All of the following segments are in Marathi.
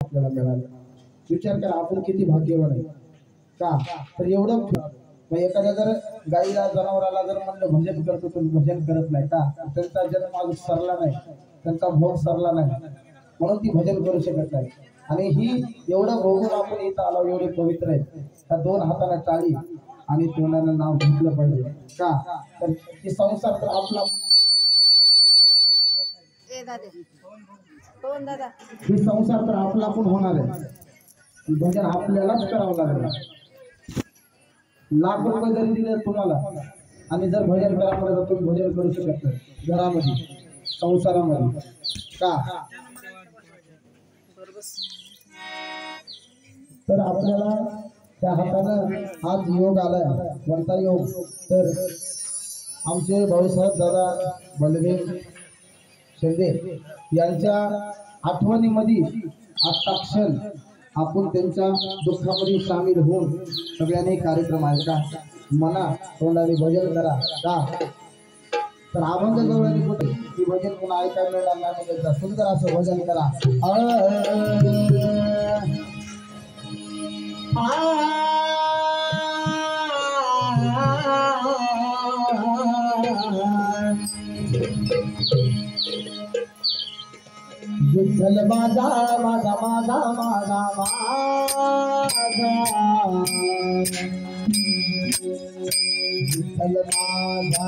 आपल्याला मिळालं। विचार करा आपण किती भाग्यवान आहे का। तर एवढं मग एखाद्या जर गाईला जनावराला जर म्हणलं भजन करतो तर भजन करत नाही का, त्यांचा जन्म अजून सरला नाही, त्यांचा भोग सरला नाही, म्हणून ती भजन करू शकत नाही। आणि ही एवढं भोगून आपण इथं आलो, एवढे पवित्र आहे। त्या दोन हाताला टाळी आणि तोंडानं नाव घेतलं पाहिजे का। तर ही संसार तर आपला ही संसार तर आपला पण होणार आहे। भजन आपल्यालाच करावं लागेल। लाख रुपये जरी दिले तुम्हाला आणि जर भजन करा म्हणलं तर तुम्ही भजन करू शकत नाही घरामध्ये, संसारामध्ये का। तर आपल्याला त्या हातानं आज योग आलाय, वंता योग। तर आमचे भाऊसाहेब दादा बलदेव शिंदे यांच्या आठवणीमध्ये आजचा क्षण आपण त्यांच्या दुःखामध्ये सामील होऊन सगळ्यांनी कार्यक्रम ऐका, मना तोंडाने भजन करा का। तर अभंग गवळणी कुठे ती भजन पुन्हा ऐकायला मिळणार नाही, सुंदर असं भजन करा। विठ्ठल माझा माझा माझा माझा माझा, विठ्ठल माझा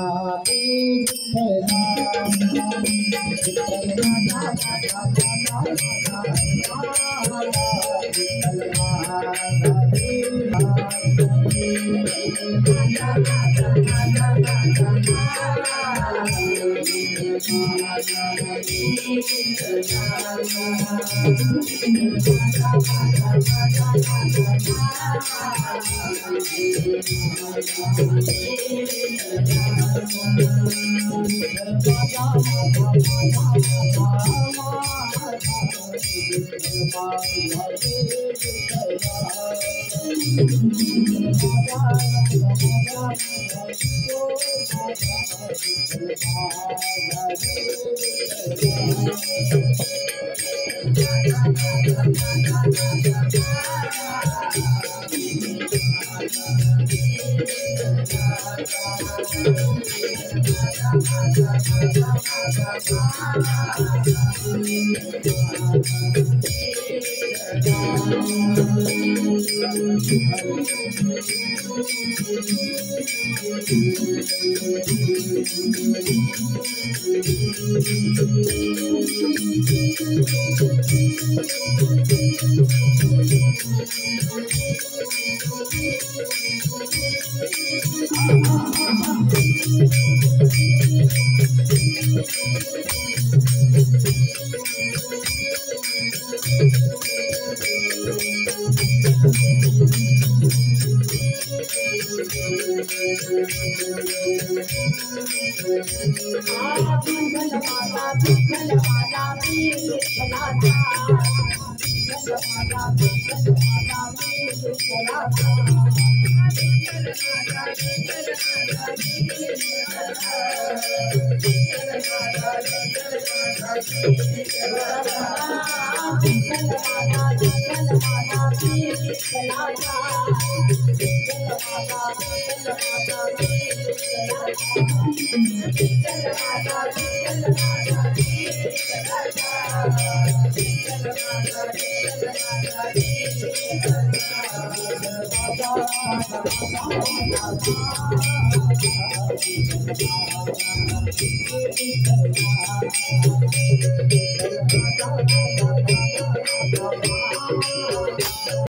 Thank you.